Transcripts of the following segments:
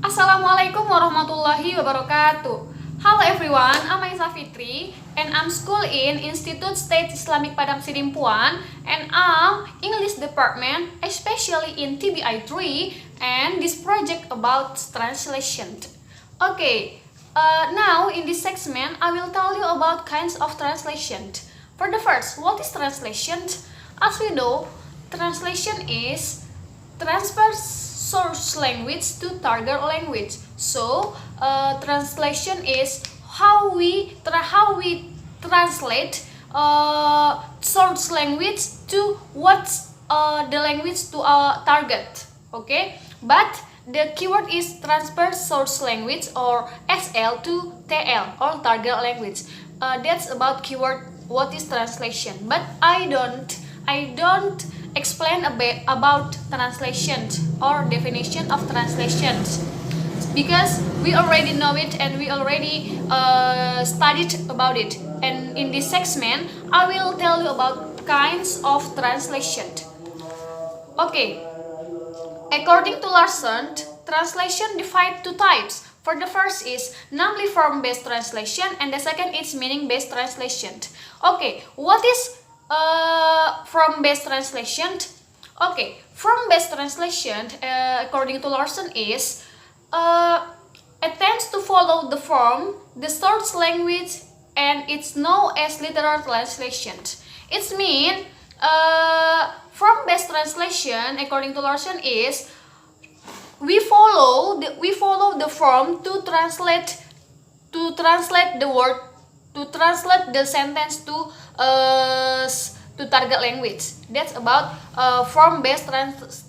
Assalamualaikum warahmatullahi wabarakatuh. Hello everyone, I'm Aisyah Fitri and I'm school in Institute State Islamic Padang Sidimpuan and I'm English department, especially in TBI 3 and this project about translation. Okay, now in this segment I will tell you about kinds of translation. For the first, what is translation? As we know, translation is transfer source language to target language. So, translation is how we translate source language to what's the language to our target. Okay, but the keyword is transfer source language or SL to TL or target language. That's about keyword what is translation. But I don't explain a bit about translations or definition of translations because we already know it and we already studied about it. And in this segment, I will tell you about kinds of translation. Okay, according to Larson, translation divided two types. For the first is namely form-based translation and the second is meaning-based translation. Okay, what is form-based translation? Okay, form-based translation, according to Larson, is attempts to follow the form, the source language, and it's known as literal translation. It means form-based translation, according to Larson, is we follow the form to translate the word, to translate the sentence to target language. That's about form-based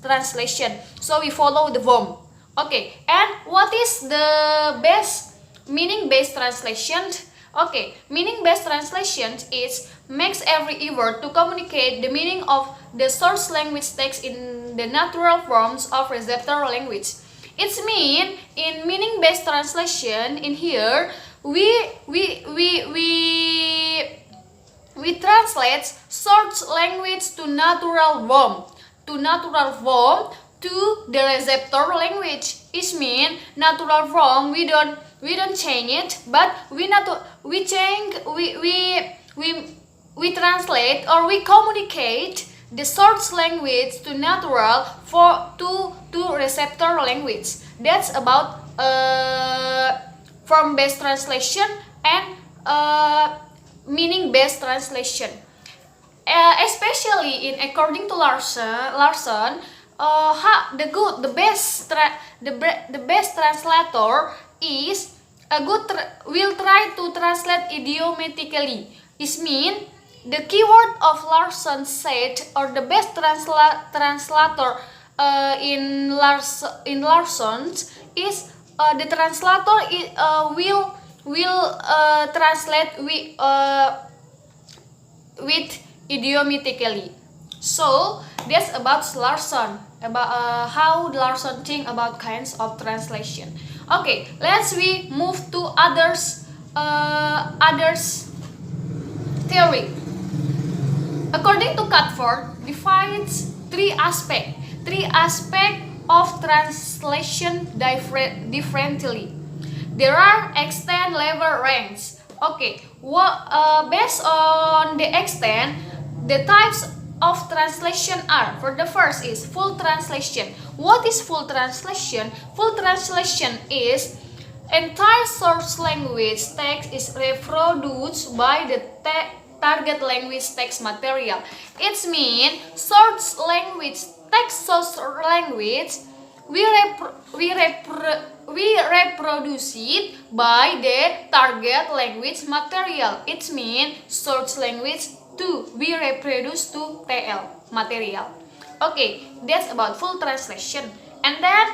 translation. So we follow the form. Okay, and what is the best meaning-based translation? Okay, meaning-based translation is makes every effort to communicate the meaning of the source language text in the natural forms of receptor language. It means in meaning-based translation in here we translate source language to natural form to the receptor language. It means natural form we don't change it, but we translate or we communicate the source language to natural to receptor language. That's about form-based translation and meaning-based translation. Especially in according to Larson, the best translator is will try to translate idiomatically. It means the keyword of Larson said, or the best translator in Larson is the translator will translate with idiomatically. So that's about Larson, about how Larson think about kinds of translation. Okay, let's we move to others theory. According to Catford, divides three aspects of translation differently. There are extent, level, range. Okay, based on the extent, the types of translation are, for the first is full translation. What is full translation? Full translation is entire source language text is reproduced by the target language text material. It means source language text source language we reproduce it by the target language material. It means source language to be reproduced to TL material. Okay, that's about full translation. And then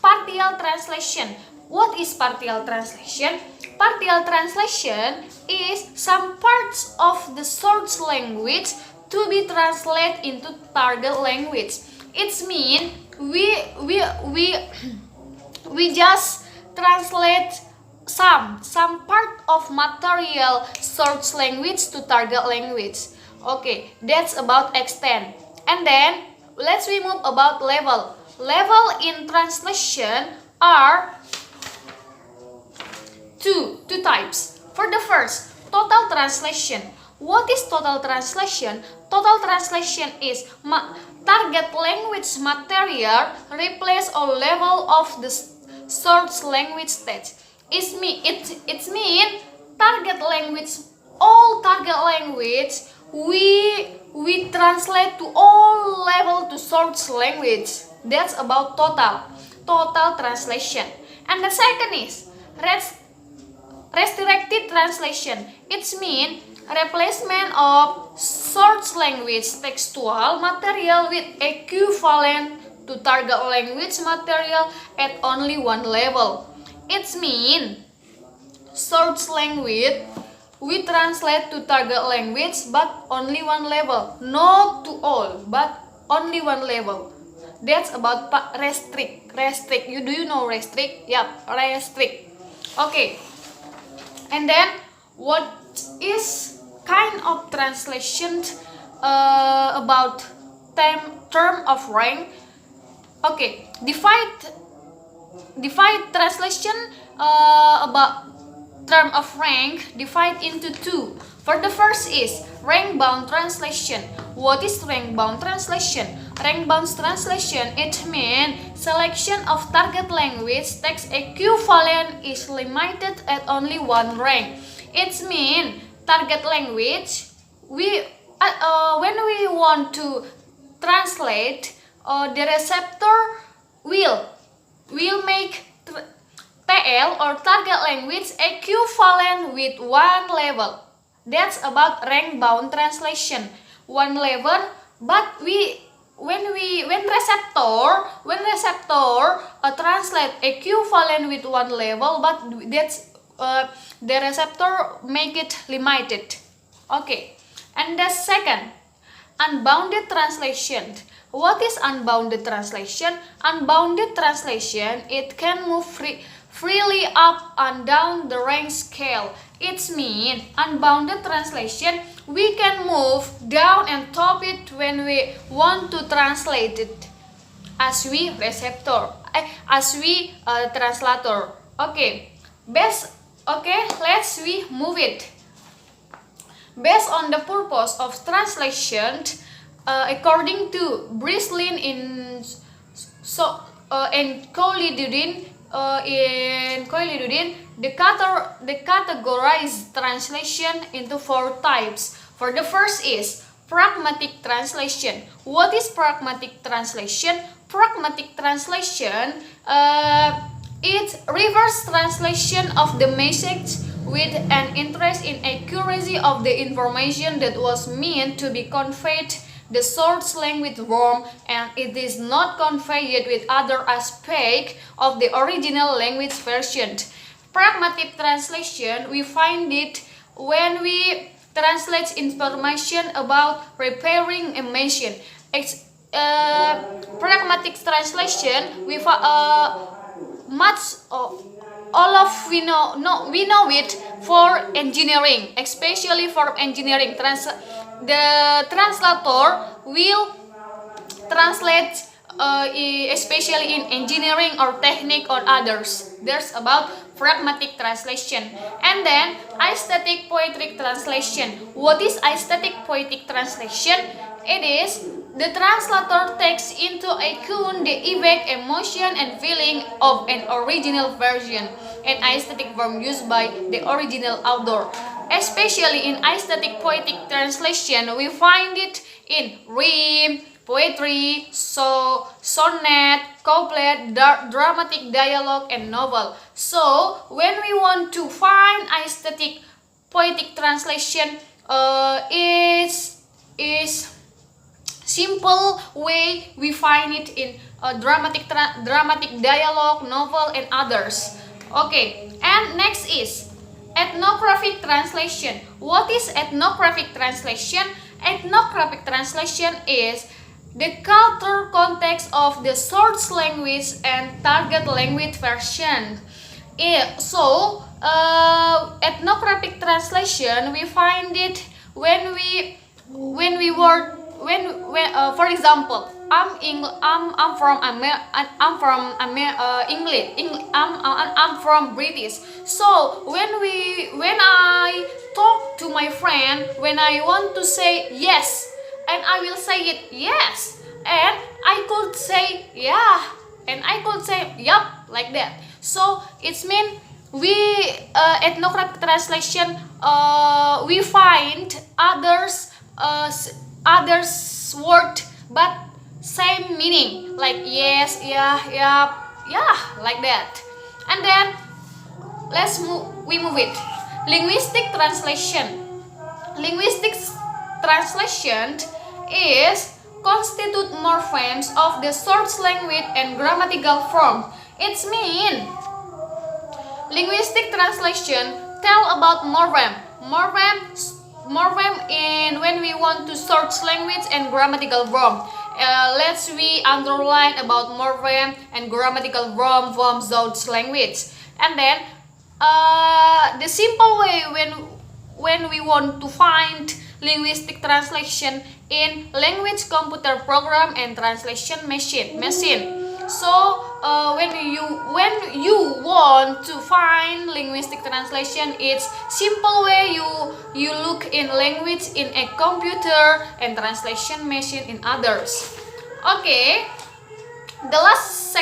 partial translation. What is partial translation? Partial translation is some parts of the source language to be translated into target language. It means we just translate some part of material source language to target language. Okay, that's about extent. And then let's we move about level. Level in translation are two types. For the first, total translation. What is total translation? Total translation is target language material replace all level of the source language stage. It mean target language, all target language we translate to all level to source language. That's about total translation. And the second is restricted translation. It means replacement of source language textual material with equivalent to target language material at only one level. It means source language we translate to target language but only one level, not to all but only one level. That's about restrict. Do you know restrict? Yep, restrict. Okay. And then what is kind of translation about term of rank? Okay, divide translation about term of rank divide into two. For the first is rank bound translation. What is rank bound translation? Rank bound translation, it means selection of target language text equivalent is limited at only one rank. It means target language when we want to translate, the receptor will make TL or target language equivalent with one level. That's about rank bound translation. One level, but when receptor translate equivalent with one level, but that's the receptor make it limited. Okay. And the second, unbounded translation. What is unbounded translation? Unbounded translation, it can move freely up and down the rank scale. It means unbounded translation, we can move down and top it when we want to translate it as we translator. Okay, let's we move it. Based on the purpose of translation, according to Breslin and Khalidudin, they categorize translation into four types. For the first is pragmatic translation. What is pragmatic translation? Pragmatic translation, it's reverse translation of the message with an interest in accuracy of the information that was meant to be conveyed the source language form, and it is not conveyed with other aspect of the original language version. Pragmatic translation, we find it when we translate information about repairing a machine. Pragmatic translation, we know it for engineering, especially for engineering. The translator will translate especially in engineering or technique or others. There's about pragmatic translation. And then aesthetic poetic translation. What is aesthetic poetic translation? It is the translator takes into account the effect, emotion, and feeling of an original version and aesthetic form used by the original author. Especially in aesthetic poetic translation, we find it in rhyme, poetry, sonnet, couplet, dramatic dialogue, and novel. So, when we want to find aesthetic poetic translation, is simple way we find it in dramatic dialogue, novel, and others. Okay, and next is ethnographic translation. What is ethnographic translation? Ethnographic translation is the cultural context of the source language and target language version. Ethnographic translation, we find it for example, I'm from British. So when I talk to my friend, when I want to say yes, and I will say it yes, and I could say yeah, and I could say yup, like that. So it's mean we ethnographic translation, we find others word but same meaning, like yes, yeah, like that. And then we move it. Linguistic translation. Linguistic translation is constitute morphemes of the source language and grammatical form. It's mean linguistic translation tell about morpheme in when we want to source language and grammatical form. Let's we underline about morpheme and grammatical form source language. And then the simple way when we want to find linguistic translation in language computer program and translation machine. So when you want to find linguistic translation, it's simple way you look in language in a computer and translation machine in others. Okay, the last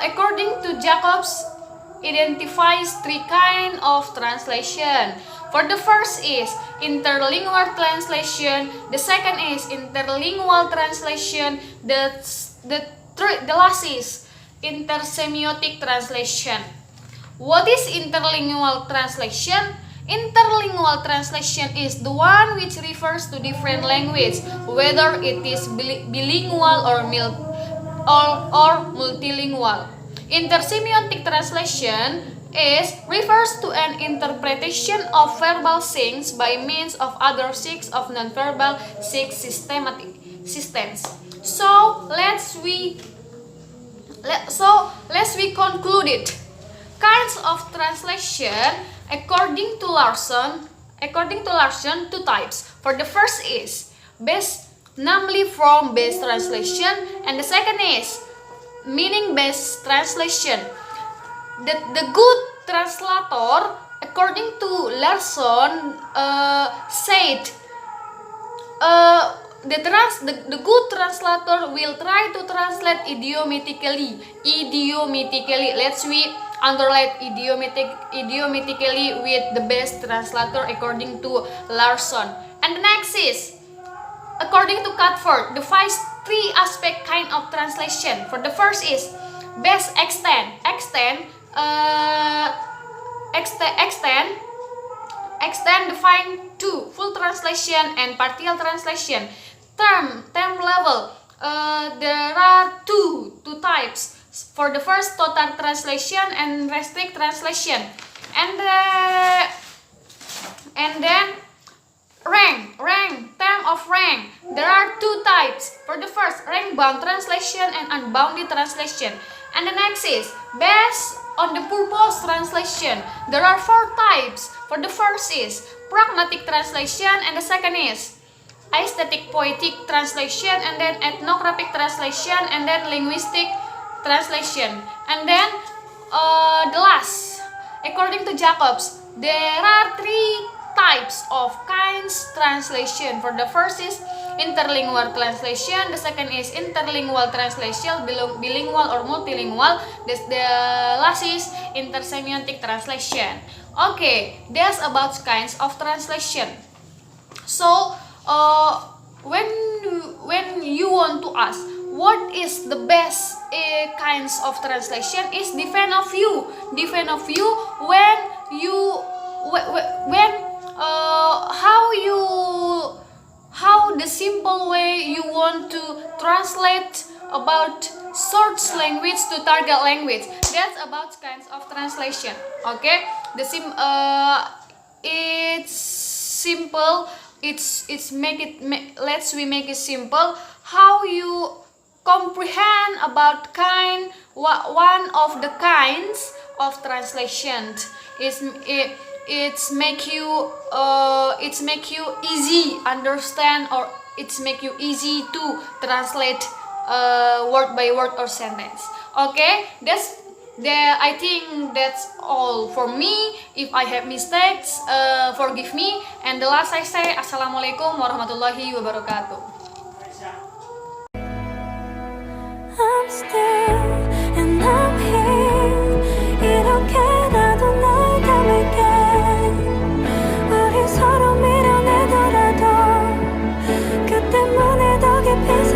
according to Jacobs identifies three kind of translation. For the first is interlingual translation, the second is interlingual translation, the last is intersemiotic translation. What is interlingual translation? Interlingual translation is the one which refers to different language, whether it is bilingual or multilingual. Intersemiotic translation refers to an interpretation of verbal signs by means of other signs of nonverbal systems. So let's we conclude it. Kinds of translation according to Larson, two types. For the first is based, namely from based translation, and the second is meaning based translation. The good translator, according to Larson, said the good translator will try to translate idiomatically. Let's we underline idiomatically with the best translator according to Larson. And the next is according to Catford, defies three aspect kind of translation. For the first is best extend define two, full translation and partial translation. Term level, there are two types. For the first, total translation and restrict translation. And then term of rank, there are two types. For the first, rank bound translation and unbounded translation. And the next is based on the purpose translation. There are four types. For the first is pragmatic translation, and the second is aesthetic poetic translation, and then ethnographic translation, and then linguistic translation. And then the last, according to Jacobs, there are three types of kinds translation. For the first is interlingual translation, the second is interlingual translation, bilingual or multilingual, the last is intersemiotic translation. Okay, that's about kinds of translation. So when you want to ask what is the best kinds of translation, is depend of you how the simple way you want to translate about source language to target language. That's about kinds of translation. Okay, it's simple. Let's make it simple. How you comprehend about one of the kinds of translation. It's make you easy understand or it's make you easy to translate word by word or sentence. Okay, I think that's all for me. If I have mistakes, forgive me. And the last I say, Assalamualaikum warahmatullahi wabarakatuh. I'm still